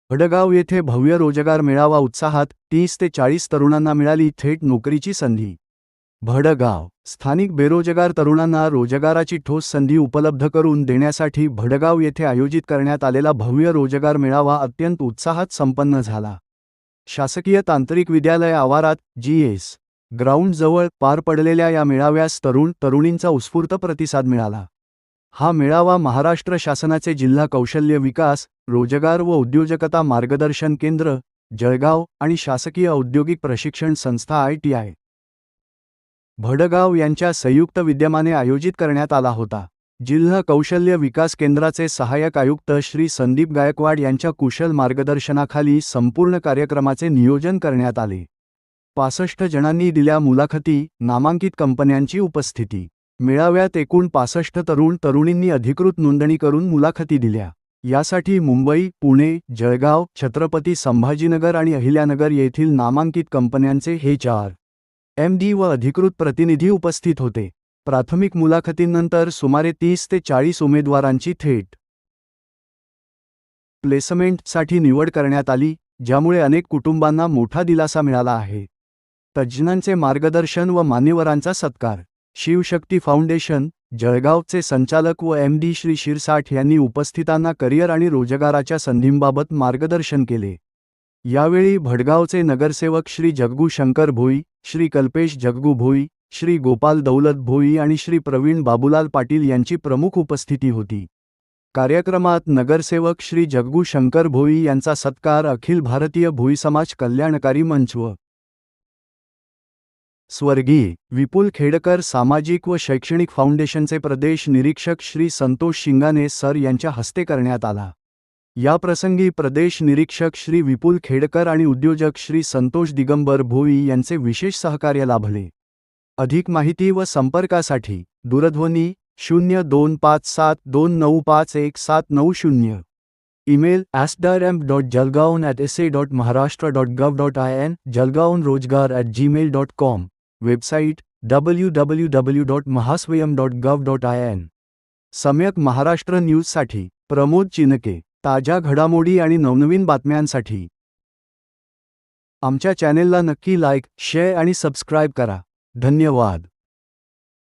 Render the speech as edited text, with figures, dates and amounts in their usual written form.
भडगाव येथे भव्य रोजगार मेळावा उत्साहात 30 ते 40 तरुणांना मिळाली थेट नोकरीची संधी। भडगाव स्थानिक बेरोजगार तरुणांना रोजगाराची ठोस संधी उपलब्ध करून देण्यासाठी भडगाव येथे आयोजित करण्यात आलेला भव्य रोजगार मेळावा अत्यंत उत्साहात संपन्न झाला। शासकीय तांत्रिक विद्यालय आवारात GS ग्राउंडजवळ पार पडलेल्या या मेळाव्यास तरुण-तरुणींचा उत्स्फूर्त प्रतिसाद मिळाला। हा मेळावा महाराष्ट्र शासनाचे जिल्हा कौशल्य विकास, रोजगार व उद्योजकता मार्गदर्शन केंद्र, जळगाव आणि शासकीय औद्योगिक प्रशिक्षण संस्था ITI भडगाव यांच्या संयुक्त विद्यमाने आयोजित करण्यात आला होता। जिल्हा कौशल्य विकास केंद्राचे सहाय्यक आयुक्त श्री संदीप गायकवाड यांच्या कुशल मार्गदर्शनाखाली संपूर्ण कार्यक्रमाचे नियोजन करण्यात आले। 65 जणांनी दिल्या मुलाखती, नामांकित कंपन्यांची उपस्थिती। मेळाव्यात एकूण 65 तरुण-तरुणींनी अधिकृत नोंदणी करून मुलाखती दिल्या। यासाठी मुंबई, पुणे, जळगाव, छत्रपती संभाजीनगर आणि अहिल्यानगर येथील नामांकित कंपन्यांचे HRMD व अधिकृत प्रतिनिधी उपस्थित होते। प्राथमिक मुलाखतींनंतर सुमारे 30 ते 40 उमेदवारांची थेट प्लेसमेंटसाठी निवड करण्यात आली, ज्यामुळे अनेक कुटुंबांना मोठा दिलासा मिळाला आहे। तज्ज्ञांचे मार्गदर्शन व मान्यवरांचा सत्कार। शिवशक्ती फाउंडेशन, जळगावचे संचालक व MD श्री शिरसाठ यांनी उपस्थितांना करिअर आणि रोजगाराच्या संधींबाबत मार्गदर्शन केले। यावेळी भडगावचे नगरसेवक श्री जगगू शंकर भोई, श्री कल्पेश जगगू भोई, श्री गोपाल दौलत भोई आणि श्री प्रवीण बाबूलाल पाटील यांची प्रमुख उपस्थिती होती। कार्यक्रमात नगरसेवक श्री जगगू शंकर भोई यांचा सत्कार अखिल भारतीय भोई समाज कल्याणकारी मंच व स्वर्गीय विपुल खेडकर सामाजिक व शैक्षणिक फाउंडेशनचे प्रदेश निरीक्षक श्री संतोष शिंगाणे सर यांच्या हस्ते करण्यात आला। या प्रसंगी प्रदेश निरीक्षक श्री विपुल खेडकर आणि उद्योजक श्री संतोष दिगंबर भोई यांचे विशेष सहकार्य लाभले। अधिक माहिती व संपर्कासाठी दूरध्वनी 0257295170, email asdarm.jalgaon@sa.maharashtra.gov.in, jalgaonrojgar@gmail.com, website www.mahaswayam.gov.in। सम्यक महाराष्ट्र न्यूजसाठी प्रमोद चिनके। ताज्या घडामोडी आणि नवनवीन बातम्यांसाठी आमच्या चॅनेलला नक्की लाईक, शेअर आणि सबस्क्राईब करा। धन्यवाद।